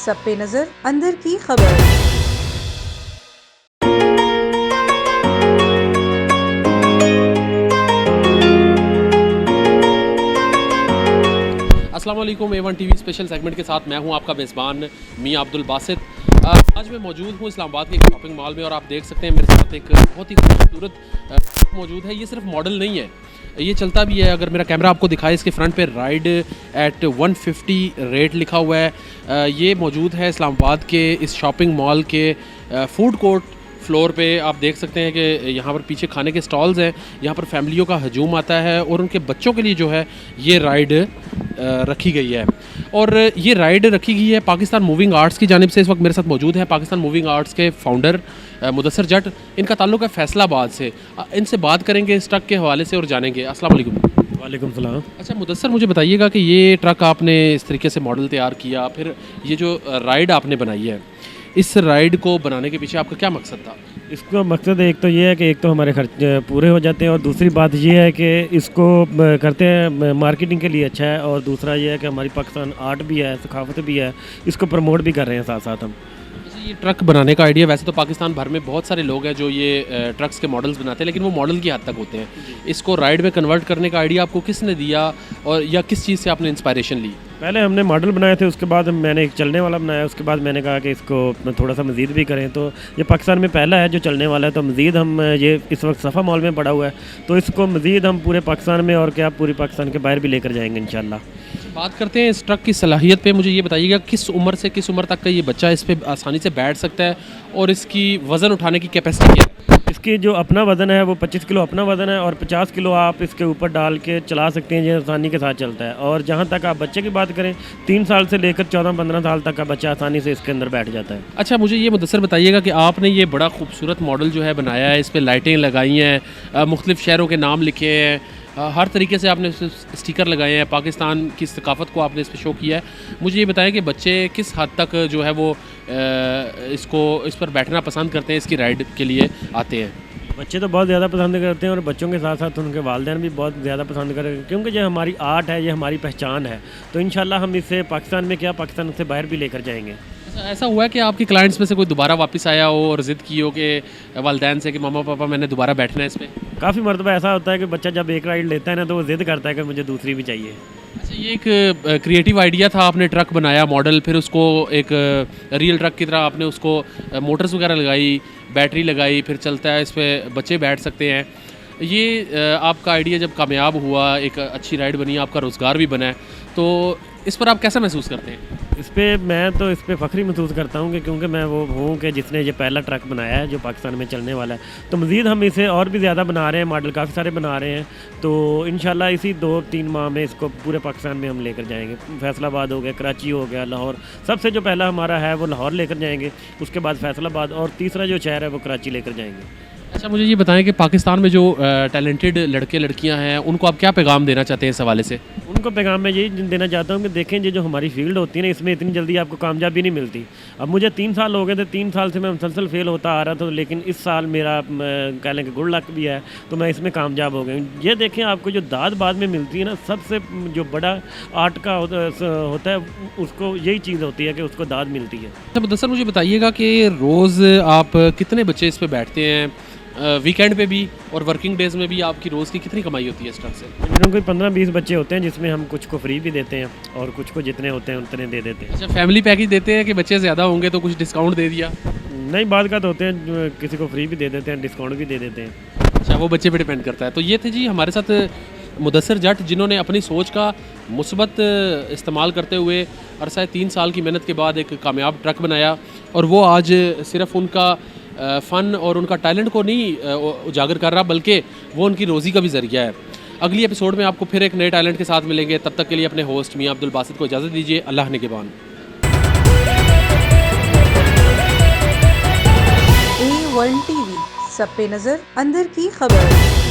सब पे नजर अंदर की खबर। अस्सलाम वालेकुम। A1 TV स्पेशल सेगमेंट के साथ मैं हूं आपका मेज़बान मियां अब्दुल बासित। आज मैं मौजूद हूं इस्लामाबाद के एक शॉपिंग मॉल में और आप देख सकते हैं मेरे साथ एक बहुत ही खूबसूरत मौजूद है। ये सिर्फ मॉडल नहीं है, ये चलता भी है। अगर मेरा कैमरा आपको दिखाए, इसके फ्रंट पे राइड एट 150 रेट लिखा हुआ है। ये मौजूद है इस्लामाबाद के इस शॉपिंग मॉल के फूड कोर्ट फ्लोर पे। आप देख सकते हैं कि यहाँ पर पीछे खाने के स्टॉल्स हैं। यहाँ पर फैमिलियों का हजूम आता है और उनके बच्चों के लिए जो है ये राइड रखी गई है। और ये राइड रखी गई है पाकिस्तान मूविंग आर्ट्स की जानिब से। इस वक्त मेरे साथ मौजूद है पाकिस्तान मूविंग आर्ट्स के फाउंडर मुदस्सर जट। इनका ताल्लुक़ है फैसलाबाद से। इनसे बात करेंगे इस ट्रक के हवाले से और जानेंगे। अस्सलाम वालेकुम। वालेकुम सलाम। अच्छा मुदस्सर, मुझे बताइएगा कि ये ट्रक आपने इस तरीके से मॉडल तैयार किया, फिर ये जो राइड आपने बनाई है, इस राइड को बनाने के पीछे आपका क्या मकसद था? इसका मकसद एक तो ये है कि एक तो हमारे खर्च पूरे हो जाते हैं और दूसरी बात ये है कि इसको करते हैं मार्केटिंग के लिए अच्छा है, और दूसरा ये है कि हमारी पाकिस्तान आर्ट भी है, सकाफत भी है, इसको प्रमोट भी कर रहे हैं साथ साथ हम। ये ट्रक बनाने का आइडिया, वैसे तो पाकिस्तान भर में बहुत सारे लोग हैं जो ये ट्रक्स के मॉडल्स बनाते हैं, लेकिन वो मॉडल की हद तक होते हैं। इसको राइड में कन्वर्ट करने का आइडिया आपको किसने दिया और या किस चीज़ से आपने इंस्पायरेशन ली? पहले हमने मॉडल बनाए थे, उसके बाद मैंने एक चलने वाला बनाया, उसके बाद मैंने कहा कि इसको थोड़ा सा मज़ीद भी करें। तो ये पाकिस्तान में पहला है जो चलने वाला है, तो मज़ीद हम ये इस वक्त सफ़ा मॉल में पड़ा हुआ है, तो इसको मज़ीद हम पूरे पाकिस्तान में और क्या पूरी पाकिस्तान के बाहर भी लेकर जाएंगे इंशाल्लाह। बात करते हैं इस ट्रक की सलाहियत पे। मुझे ये बताइएगा किस उम्र से किस उम्र तक का ये बच्चा इस पर आसानी से बैठ सकता है और इसकी वज़न उठाने की कैपेसिटी क्या है? इसकी जो अपना वज़न है वो 25 किलो अपना वज़न है, और 50 किलो आप इसके ऊपर डाल के चला सकते हैं, ये आसानी के साथ चलता है। और जहाँ तक आप बच्चे की बात करें, 3 साल से लेकर 14-15 साल तक का बच्चा आसानी से इसके अंदर बैठ जाता है। अच्छा, मुझे ये मुदस्सर बताइएगा कि आपने ये बड़ा खूबसूरत मॉडल जो है बनाया है, इस पर लाइटें लगाई हैं, मुख्तलिफ़ शहरों के नाम लिखे हैं, हर तरीके से आपने स्टिकर लगाए हैं, पाकिस्तान की सकाफ़त को आपने इस पर शो किया है। मुझे ये बताएं कि बच्चे किस हद तक जो है वो इस पर बैठना पसंद करते हैं, इसकी राइड के लिए आते हैं? बच्चे तो बहुत ज़्यादा पसंद करते हैं और बच्चों के साथ साथ उनके वालिदैन भी बहुत ज़्यादा पसंद करेंगे, क्योंकि ये हमारी आर्ट है, ये हमारी पहचान है। तो इंशाल्लाह हम इसे पाकिस्तान में क्या पाकिस्तान से बाहर भी लेकर जाएंगे। ऐसा हुआ है कि आपके क्लाइंट्स में से कोई दोबारा वापस आया हो और ज़िद की हो कि वालिदैन से कि मामा पापा मैंने दोबारा बैठना है इस पर? काफ़ी मरतबा ऐसा होता है कि बच्चा जब एक राइड लेता है ना, तो वो ज़िद करता है कि मुझे दूसरी भी चाहिए। अच्छा, ये एक क्रिएटिव आइडिया था, आपने ट्रक बनाया मॉडल, फिर उसको एक रियल ट्रक की तरह आपने उसको मोटर्स वगैरह लगाई, बैटरी लगाई, फिर चलता है, इस पर बच्चे बैठ सकते हैं। ये आपका आइडिया जब कामयाब हुआ, एक अच्छी राइड बनी, आपका रोज़गार भी बना है, तो इस पर आप कैसा महसूस करते हैं? इस पर मैं तो इस पर फ़ख्री महसूस करता हूँ कि क्योंकि मैं वो हूँ कि जिसने ये पहला ट्रक बनाया है जो पाकिस्तान में चलने वाला है। तो मज़ीद हम इसे और भी ज़्यादा बना रहे हैं, मॉडल काफ़ी सारे बना रहे हैं। तो इंशाल्लाह इसी 2-3 माह में इसको पूरे पाकिस्तान में हम लेकर जाएंगे। फैसलाबाद हो गया, कराची हो गया, लाहौर। सबसे जो पहला हमारा है वो लाहौर लेकर जाएंगे, उसके बाद फैसलाबाद, और तीसरा जो शहर है वो कराची लेकर जाएंगे। अच्छा, मुझे ये बताएं कि पाकिस्तान में जो टैलेंटेड लड़के लड़कियां हैं, उनको आप क्या पैगाम देना चाहते हैं इस हवाले से? उनको पैगाम मैं यही देना चाहता हूँ कि देखें, ये जो हमारी फील्ड होती है ना, इसमें इतनी जल्दी आपको कामयाबी नहीं मिलती। अब मुझे 3 साल हो गए थे, 3 साल से मैं मुसलसल फेल होता आ रहा था, लेकिन इस साल मेरा कह लें कि गुड लक भी है, तो मैं इसमें कामयाब हो गया। ये देखें, आपको जो दाद बाद में मिलती है ना, सबसे जो बड़ा आर्ट का होता है, उसको यही चीज़ होती है कि उसको दाद मिलती है। अच्छा मुदस्सर, मुझे बताइएगा कि रोज़ आप कितने बच्चे इस पर बैठते हैं, वीकेंड पे भी और वर्किंग डेज़ में भी आपकी रोज़ की कितनी कमाई होती है इस ट्रक से? कोई 15-20 बच्चे होते हैं, जिसमें हम कुछ को फ्री भी देते हैं और कुछ को जितने होते हैं उतने दे देते हैं। अच्छा, फैमिली पैकेज देते हैं कि बच्चे ज़्यादा होंगे तो कुछ डिस्काउंट दे दिया? नहीं, बाद का तो होते हैं, किसी को फ्री भी दे देते हैं, डिस्काउंट भी दे देते हैं। अच्छा, वो बच्चे पे डिपेंड करता है। तो ये थे जी हमारे साथ मुदस्सर जट, जिन्होंने अपनी सोच का मुस्बत इस्तेमाल करते हुए अरसा 3 साल की मेहनत के बाद एक कामयाब ट्रक बनाया, और वो आज सिर्फ उनका फ़न और उनका टैलेंट को नहीं उजागर कर रहा, बल्कि वो उनकी रोज़ी का भी ज़रिया है। अगली एपिसोड में आपको फिर एक नए टैलेंट के साथ मिलेंगे। तब तक के लिए अपने होस्ट मियां अब्दुल बासित को इजाज़त दीजिए। अल्लाह निगहबान। A1 TV, सब पे नजर अंदर की खबर।